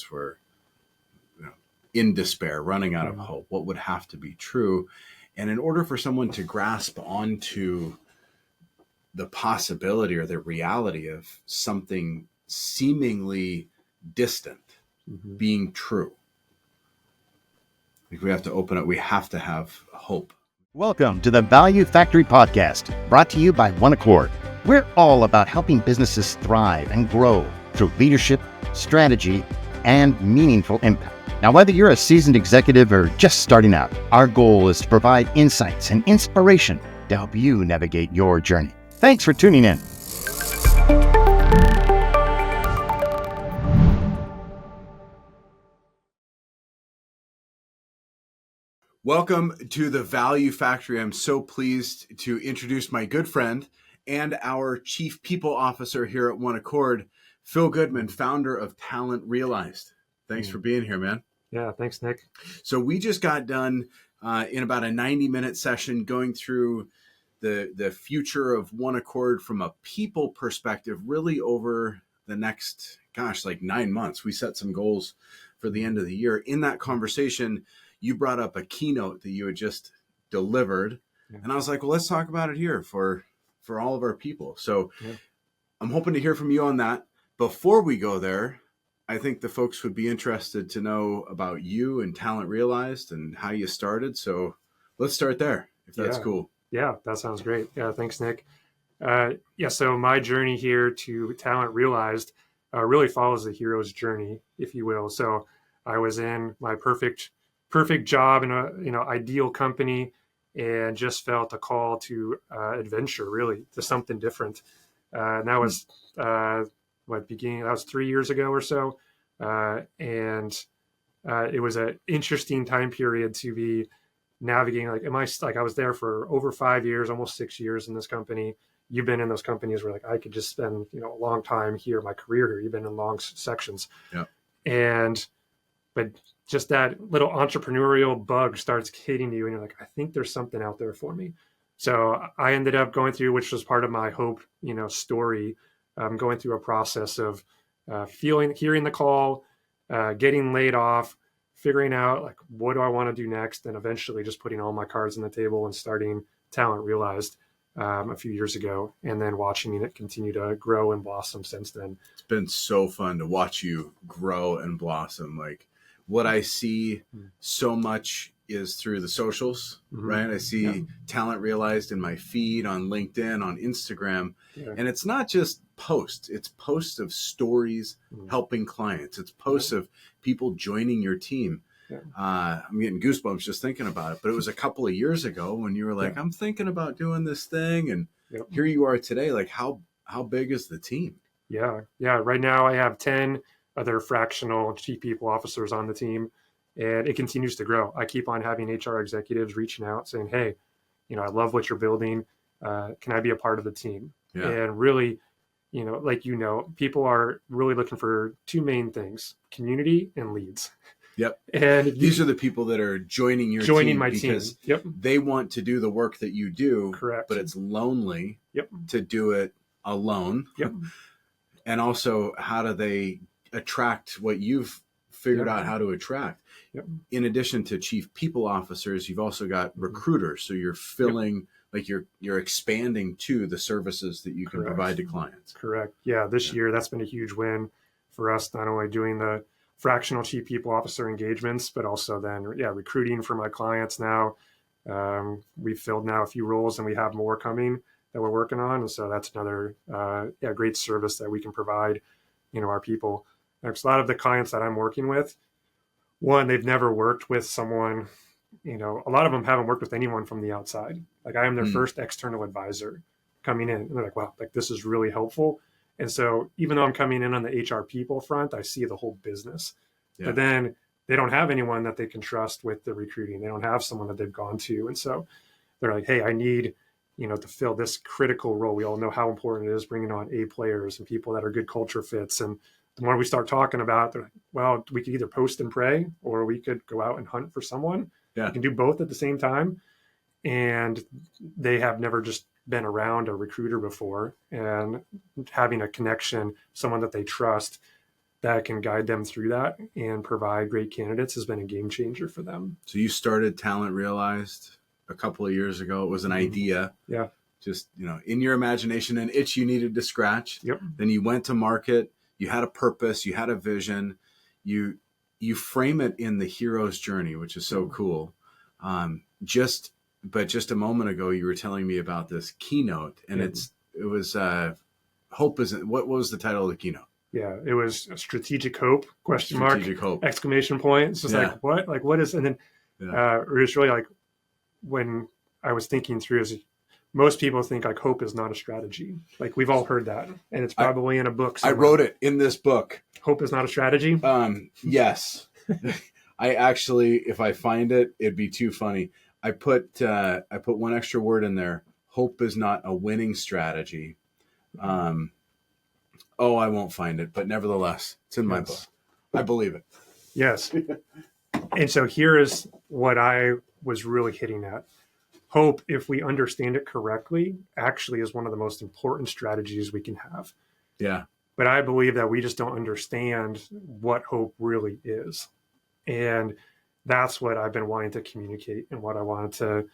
because we're in despair, running out of hope, what would have to be true. And in order for someone to grasp onto the possibility or the reality of something seemingly distant being true, we have to open up. We have to have hope. Welcome to the Value Factory Podcast, brought to you by OneAccord. We're all about helping businesses thrive and grow through leadership, strategy, and meaningful impact. Now, whether you're a seasoned executive or just starting out, our goal is to provide insights and inspiration to help you navigate your journey. Thanks for tuning in. Welcome to the Value Factory. I'm so pleased to introduce my good friend and our Chief People Officer here at OneAccord, Phil Goodman, founder of Talent Realized. Thanks for being here, man. Yeah, thanks, Nick. So we just got done in about a 90-minute session going through the future of OneAccord from a people perspective, really over the next, like 9 months. We set some goals for the end of the year. In that conversation, you brought up a keynote that you had just delivered. Yeah. And I was like, well, let's talk about it here for all of our people. So I'm hoping to hear from you on that. Before we go there, I think the folks would be interested to know about you and Talent Realized and how you started. So let's start there, if that's cool. Yeah, that sounds great. Yeah, thanks, Nick. So my journey here to Talent Realized really follows the hero's journey, if you will. So I was in my perfect job in a ideal company, and just felt a call to adventure, really, to something different. And that was that was 3 years ago or so. And it was an interesting time period to be navigating. I was there for over 5 years, almost 6 years in this company. You've been in those companies where I could just spend, a long time here, my career here. You've been in long sections. Yeah. But just that little entrepreneurial bug starts hitting you, and you're like, I think there's something out there for me. So I ended up going through, which was part of my hope, story, going through a process of hearing the call, getting laid off, figuring out what do I want to do next, and eventually just putting all my cards on the table and starting Talent Realized a few years ago, and then watching it continue to grow and blossom since then. It's been so fun to watch you grow and blossom. What I see so much is through the socials, right? I see Talent Realized in my feed on LinkedIn, on Instagram, and it's not just posts. It's posts of stories helping clients. It's posts of people joining your team. I'm getting goosebumps just thinking about it, but it was a couple of years ago when you were like, I'm thinking about doing this thing, and here you are today. How big is the team? Yeah. Right now I have 10 other fractional chief people officers on the team, and it continues to grow. I keep on having HR executives reaching out saying, hey, I love what you're building. Can I be a part of the team? Yeah. And really, people are really looking for two main things: community and leads. Yep. And these are the people that are joining my because team. They want to do the work that you do. Correct. But it's lonely to do it alone. Yep. And also, how do they attract what you've figured out how to attract? Yep. In addition to chief people officers, you've also got recruiters. So you're filling, you're expanding to the services that you can provide to clients. Correct. Yeah. This year, that's been a huge win for us, not only doing the fractional chief people officer engagements, but also then, recruiting for my clients now. We've filled now a few roles, and we have more coming that we're working on. And so that's another, great service that we can provide, our people. Because a lot of the clients that I'm working with, one, they've never worked with someone, a lot of them haven't worked with anyone from the outside. I am their first external advisor coming in, and they're like, wow, this is really helpful. And so even though I'm coming in on the HR people front, I see the whole business. Yeah. But then they don't have anyone that they can trust with the recruiting. They don't have someone that they've gone to. And so they're like, hey, I need, to fill this critical role. We all know how important it is bringing on A players and people that are good culture fits. And the more we start talking about, they're like, well, we could either post and pray, or we could go out and hunt for someone. Yeah. We can do both at the same time. And they have never just been around a recruiter before, and having a connection, someone that they trust, that can guide them through that and provide great candidates has been a game changer for them. So you started Talent Realized a couple of years ago. It was an idea. Yeah. Just, in your imagination, an itch you needed to scratch. Yep. Then you went to market. You had a purpose. You had a vision. You frame it in the hero's journey, which is so cool. Just a moment ago, you were telling me about this keynote, and it was Hope isn't. What was the title of the keynote? Yeah, it was Strategic Hope, Strategic Hope. exclamation point. It's just like, what? Like, what is, and then it was really like, when I was thinking through, is most people think like hope is not a strategy. Like, we've all heard that, and it's probably in a book somewhere. I wrote it in this book. Hope is not a strategy? Yes. I actually, if I find it, it'd be too funny. I put one extra word in there. Hope is not a winning strategy. I won't find it, but nevertheless, it's in my book. I believe it. Yes. And so here is what I was really hitting at. Hope, if we understand it correctly, actually is one of the most important strategies we can have. Yeah. But I believe that we just don't understand what hope really is. And that's what I've been wanting to communicate and what I wanted to,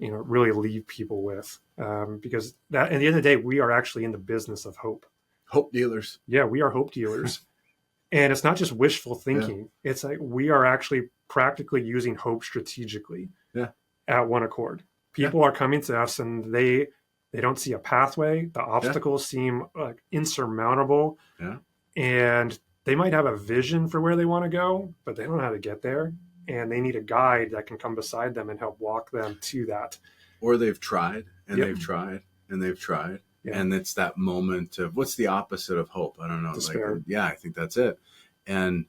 really leave people with. Because that, at the end of the day, we are actually in the business of hope. Hope dealers. Yeah, we are hope dealers. And it's not just wishful thinking. Yeah. It's like we are actually practically using hope strategically at OneAccord. People are coming to us and they don't see a pathway. The obstacles seem like insurmountable. Yeah. And they might have a vision for where they want to go, but they don't know how to get there. And they need a guide that can come beside them and help walk them to that. Or they've tried and they've tried and they've tried. Yeah. And it's that moment of, what's the opposite of hope? I don't know. Despair. I think that's it. And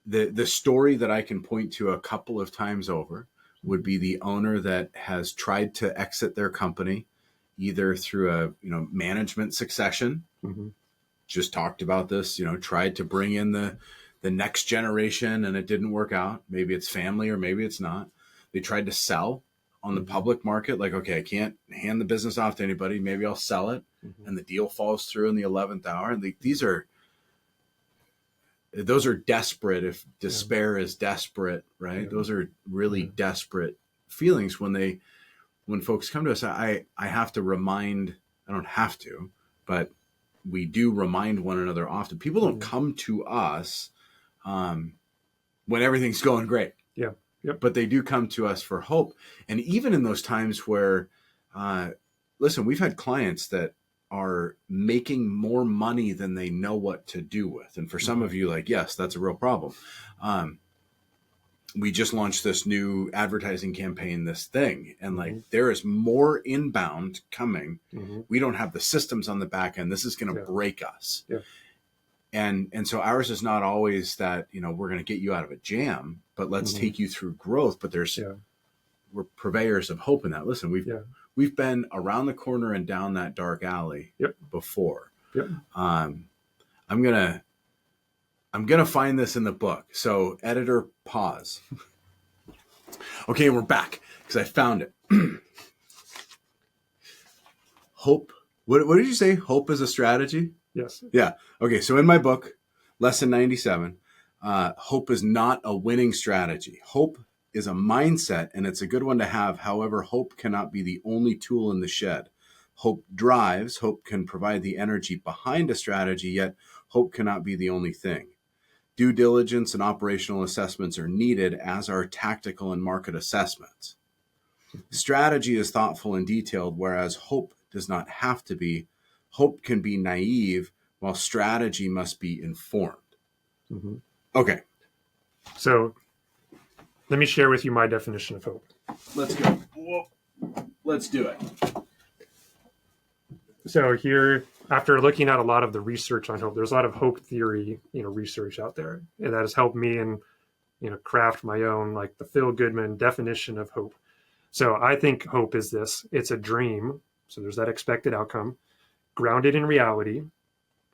the story that I can point to a couple of times over would be the owner that has tried to exit their company, either through a management succession. Mm-hmm. Just talked about this, tried to bring in the next generation and it didn't work out. Maybe it's family or maybe it's not. They tried to sell on the public market, like, okay, I can't hand the business off to anybody. Maybe I'll sell it. Mm-hmm. And the deal falls through in the 11th hour. And those are desperate. If despair is desperate, right? Yeah. Those are really desperate feelings when folks come to us. I have to remind, I don't have to, but we do remind one another often. People don't come to us when everything's going great. Yeah. Yep. But they do come to us for hope. And even in those times where, listen, we've had clients that are making more money than they know what to do with. And for some of you, like, yes, that's a real problem. We just launched this new advertising campaign, this thing, and like there is more inbound coming. Mm-hmm. We don't have the systems on the back end. This is going to break us. Yeah. And so ours is not always that, we're going to get you out of a jam, but let's take you through growth. But we're purveyors of hope in that. Listen, we've been around the corner and down that dark alley before. Yep. I'm gonna find this in the book. So editor, pause. Okay, we're back because I found it. Hope. What did you say? Hope is a strategy? Yes. Yeah. Okay. So in my book, Lesson 97, hope is not a winning strategy. Hope is a mindset, and it's a good one to have. However, hope cannot be the only tool in the shed. Hope drives. Hope can provide the energy behind a strategy, yet hope cannot be the only thing. Due diligence and operational assessments are needed, as are tactical and market assessments. Strategy is thoughtful and detailed, whereas hope does not have to be. Hope can be naive, while strategy must be informed. Mm-hmm. Okay. So let me share with you my definition of hope. Let's go. Whoa. Let's do it. So here, after looking at a lot of the research on hope, there's a lot of hope theory, research out there, and that has helped me and, craft my own, like the Phil Goodman definition of hope. So I think hope is this: it's a dream. So there's that expected outcome, grounded in reality,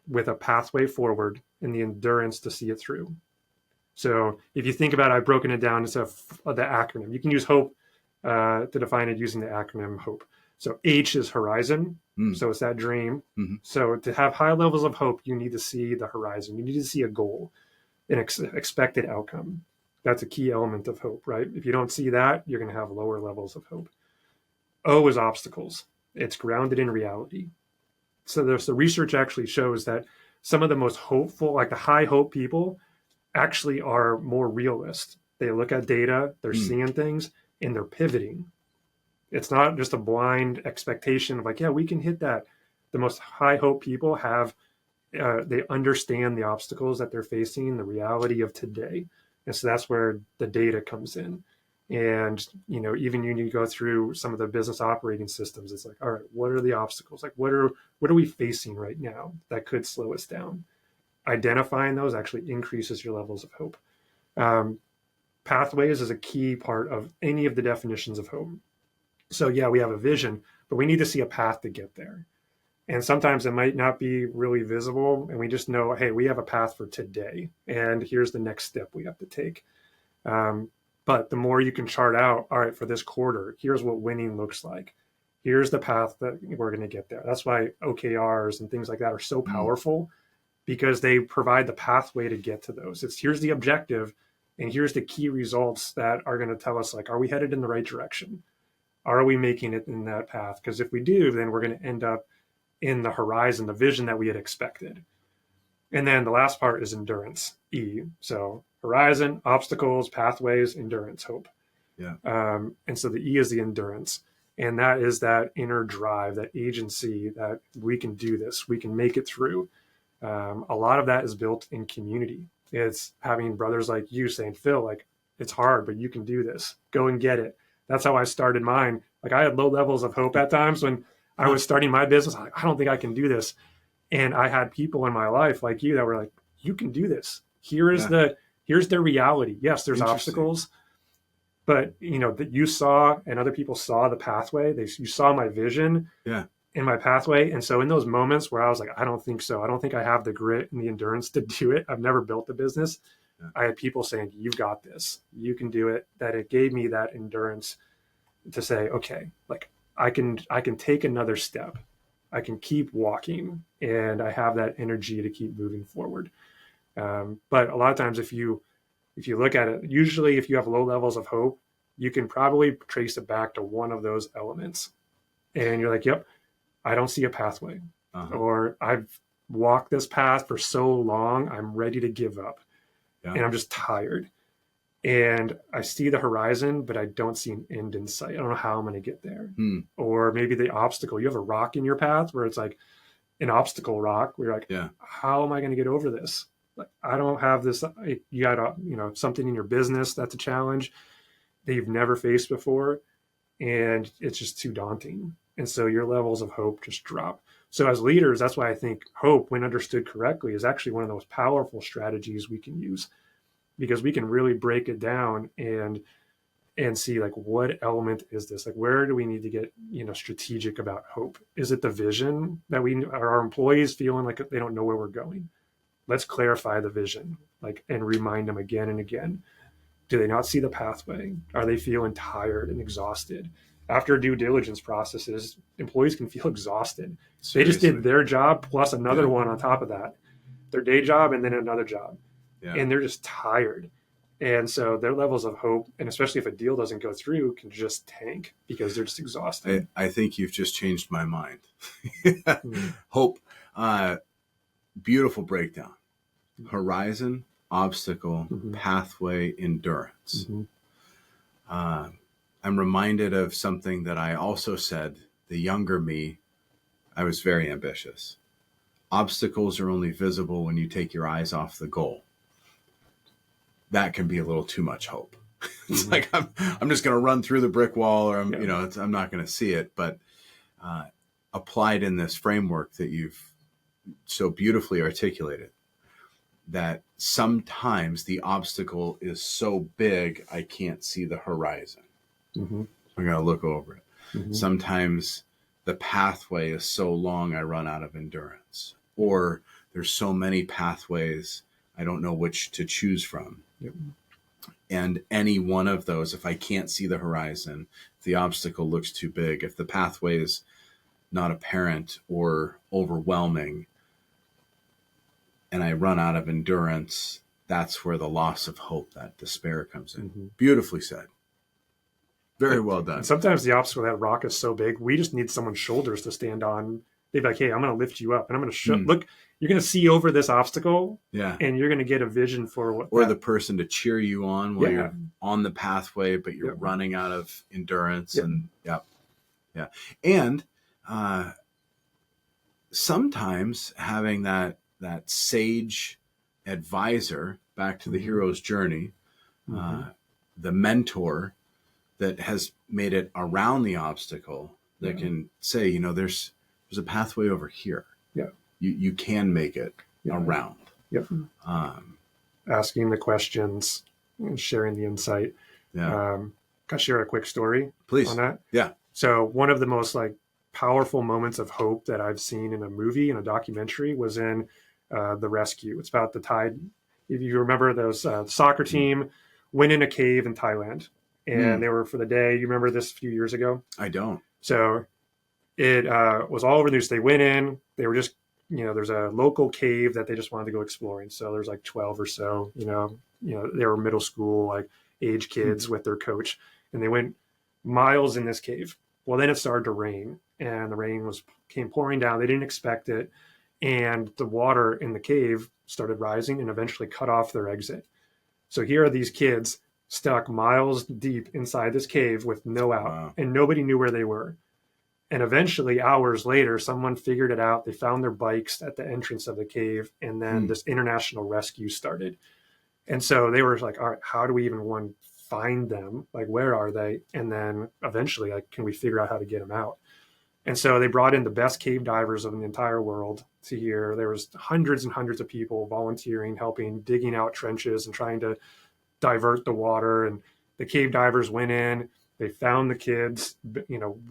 with a pathway forward and the endurance to see it through. So if you think about it, I've broken it down into the acronym. You can use hope to define it using the acronym HOPE. So H is horizon. So it's that dream. So to have high levels of hope, you need to see the horizon. You need to see a goal, an expected outcome. That's a key element of hope, right? If you don't see that, you're going to have lower levels of hope. O is obstacles. It's grounded in reality. So the research actually shows that some of the most hopeful, like the high hope people, actually are more realist. They look at data, they're seeing things, and they're pivoting. It's not just a blind expectation of like, yeah, we can hit that. The most high hope people have, they understand the obstacles that they're facing, the reality of today. And so that's where the data comes in. And, even when you go through some of the business operating systems, it's like, all right, what are the obstacles? Like, what are we facing right now that could slow us down? Identifying those actually increases your levels of hope. Pathways is a key part of any of the definitions of hope. So yeah, we have a vision, but we need to see a path to get there. And sometimes it might not be really visible, and we just know, hey, we have a path for today, and here's the next step we have to take. But the more you can chart out, all right, for this quarter, here's what winning looks like. Here's the path that we're going to get there. That's why OKRs and things like that are so powerful, because they provide the pathway to get to those. Here's the objective, and here's the key results that are going to tell us, like, are we headed in the right direction? Are we making it in that path? Because if we do, then we're going to end up in the horizon, the vision that we had expected. And then the last part is endurance, E. So horizon, obstacles, pathways, endurance, hope. Yeah. And so the E is the endurance. And that is that inner drive, that agency that we can do this, we can make it through. A lot of that is built in community. It's having brothers like you saying, Phil, like, it's hard, but you can do this. Go and get it. That's how I started mine. Like, I had low levels of hope at times when I was starting my business. I'm like, I don't think I can do this. And I had people in my life like you that were like, you can do this. Here's the reality. Yes, there's obstacles, but that you saw and other people saw the pathway. You saw my vision in my pathway. And so in those moments where I was like, I don't think so. I don't think I have the grit and the endurance to do it. I've never built a business. I had people saying, you've got this, you can do it. That it gave me that endurance to say, okay, like I can take another step. I can keep walking, and I have that energy to keep moving forward. But a lot of times if you look at it, usually if you have low levels of hope, you can probably trace it back to one of those elements. And you're like, yep, I don't see a pathway. Or I've walked this path for so long, I'm ready to give up. And I'm just tired. And I see the horizon, but I don't see an end in sight. I don't know how I'm going to get there. Or maybe the obstacle. You have a rock in your path where it's like an obstacle rock where you're like, how am I going to get over this? Like, I don't have this. You got something in your business that's a challenge that you've never faced before, and it's just too daunting. And so your levels of hope just drop. So as leaders, that's why I think hope, when understood correctly, is actually one of the most powerful strategies we can use, because we can really break it down and see, like, what element is this? Like, where do we need to get, strategic about hope? Is it the vision that are our employees feeling like they don't know where we're going? Let's clarify the vision, like, and remind them again and again. Do they not see the pathway? Are they feeling tired and exhausted? After due diligence processes, employees can feel exhausted. Seriously. They just did their job plus another one on top of that, their day job and then another job. And they're just tired. And so their levels of hope, and especially if a deal doesn't go through, can just tank because they're just exhausted. I think you've just changed my mind. Hope, beautiful breakdown. Horizon, obstacle, pathway, endurance. I'm reminded of something that I also said. The younger me, I was very ambitious. Obstacles are only visible when you take your eyes off the goal. That can be a little too much hope. It's like, I'm just going to run through the brick wall, or I'm not going to see it. But applied in this framework that you've so beautifully articulated, that sometimes the obstacle is so big, I can't see the horizon. I'm going to look over it. Sometimes the pathway is so long, I run out of endurance. Or there's so many pathways, I don't know which to choose from. And any one of those, if I can't see the horizon, if the obstacle looks too big, if the pathway is not apparent or overwhelming, and I run out of endurance, that's where the loss of hope, that despair comes in. Mm-hmm. Beautifully said. Very well done. And sometimes the obstacle, that rock is so big, we just need someone's shoulders to stand on. They'd be like, hey, I'm going to lift you up and I'm going to look, you're going to see over this obstacle, and you're going to get a vision for what. Or the person to cheer you on while you're on the pathway, but you're running out of endurance. And And sometimes having that sage advisor, back to the hero's journey, the mentor that has made it around the obstacle, that can say, there's a pathway over here. You can make it around. Asking the questions and sharing the insight. Can I share a quick story, please, on that? Yeah. So one of the most powerful moments of hope that I've seen in a movie, in a documentary, was in The Rescue. It's about the Tide. If you remember, those soccer team went in a cave in Thailand, and they were for the day. You remember this a few years ago? I don't. So it was all over the news. They went in. They were just, there's a local cave that they just wanted to go exploring. So there's 12 or so. They were middle school age kids with their coach, and they went miles in this cave. Well, then it started to rain, and the rain came pouring down. They didn't expect it, and the water in the cave started rising and eventually cut off their exit. So here are these kids stuck miles deep inside this cave with no out, and nobody knew where they were. And eventually, hours later, someone figured it out. They found their bikes at the entrance of the cave, and then this international rescue started. And so they were like, all right, how do we even find them? Where are they? And then eventually, can we figure out how to get them out? And so they brought in the best cave divers of the entire world to here. There was hundreds and hundreds of people volunteering, helping, digging out trenches and trying to divert the water. And the cave divers went in. They found the kids,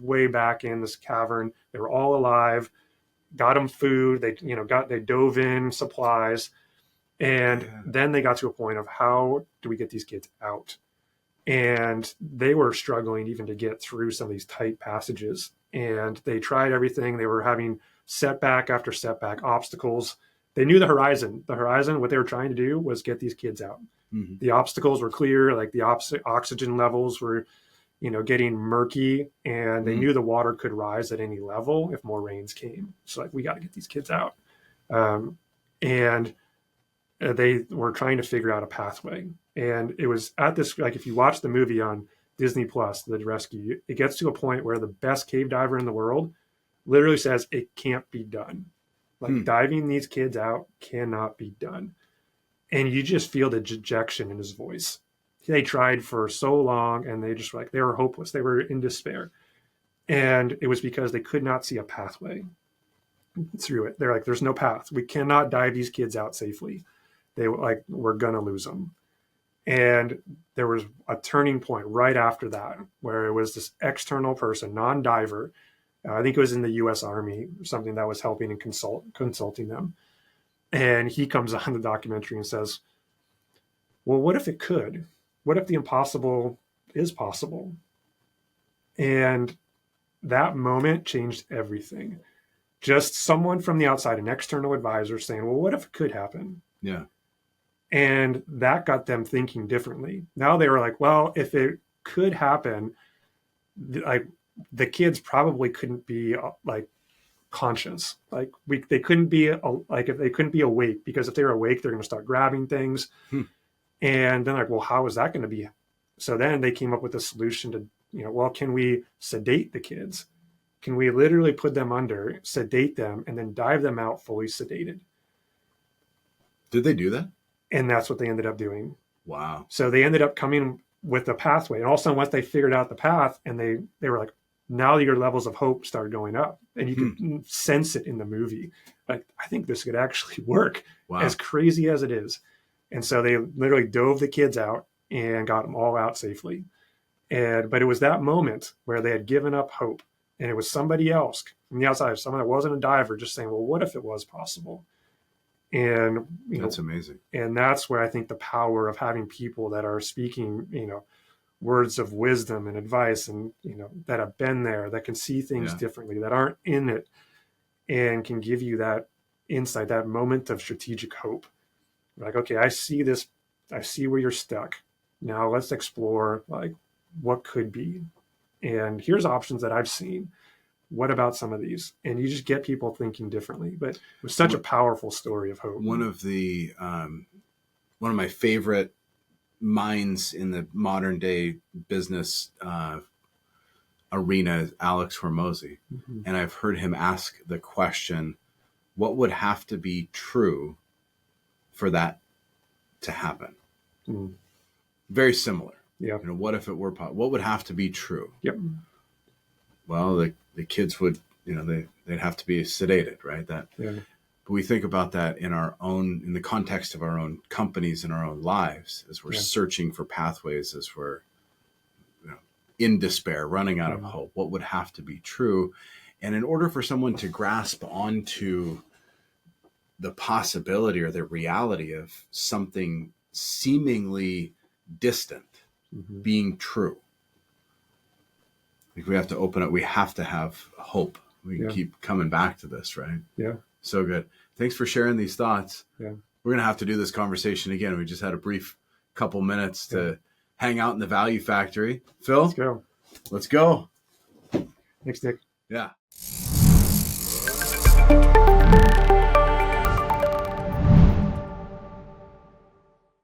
way back in this cavern. They were all alive. Got them food. They dove in supplies, and then they got to a point of, how do we get these kids out? And they were struggling even to get through some of these tight passages. And they tried everything. They were having setback after setback, obstacles. They knew the horizon. The horizon, what they were trying to do was get these kids out. The obstacles were clear, the oxygen levels were getting murky, and they knew the water could rise at any level if more rains came. So we got to get these kids out. And they were trying to figure out a pathway. And it was at this, if you watch the movie on Disney Plus, The Rescue, it gets to a point where the best cave diver in the world literally says it can't be done. Diving these kids out cannot be done. And you just feel the dejection in his voice. They tried for so long, and they just they were hopeless. They were in despair. And it was because they could not see a pathway through it. They're there's no path. We cannot dive these kids out safely. They were we're going to lose them. And there was a turning point right after that, where it was this external person, non-diver. I think it was in the U.S. Army or something, that was helping and consulting them. And he comes on the documentary and says, well, what if it could? What if the impossible is possible? And that moment changed everything. Just someone from the outside, an external advisor, saying, well, what if it could happen? Yeah. And that got them thinking differently. Now they were well, if it could happen, the kids probably couldn't be conscious. They couldn't be if they couldn't be awake, because if they were awake, they're going to start grabbing things. And then well, how is that going to be? So then they came up with a solution to, well, can we sedate the kids? Can we literally put them under, sedate them, and then dive them out fully sedated? Did they do that? And that's what they ended up doing. Wow. So they ended up coming with a pathway. And all of a sudden, once they figured out the path, and they were now your levels of hope started going up, and you could sense it in the movie. I think this could actually work, as crazy as it is. And so they literally dove the kids out and got them all out safely. But it was that moment where they had given up hope, and it was somebody else from the outside, someone that wasn't a diver, just saying, well, what if it was possible? And, That's amazing. And that's where I think the power of having people that are speaking, words of wisdom and advice, and, that have been there, that can see things differently, that aren't in it, and can give you that insight, that moment of strategic hope. Like, okay, I see this, I see where you're stuck. Now let's explore like what could be. And here's options that I've seen. What about some of these? And you just get people thinking differently. But it was such a powerful story of hope. One of my favorite minds in the modern day business arena is Alex Hormozy. Mm-hmm. And I've heard him ask the question, what would have to be true for that to happen? Mm. Very similar. Yeah. What if it were, what would have to be true? Yep. Well, the kids would, they'd have to be sedated, right? But we think about that in the context of our own companies and our own lives, as we're searching for pathways, as we're in despair, running out of hope. What would have to be true? And in order for someone to grasp onto the possibility or the reality of something seemingly distant being true, we have to open up. We have to have hope. We can keep coming back to this, right? Yeah. So good. Thanks for sharing these thoughts. Yeah. We're going to have to do this conversation again. We just had a brief couple minutes to hang out in the Value Factory. Phil? Let's go. Let's go. Thanks, Nick. Yeah.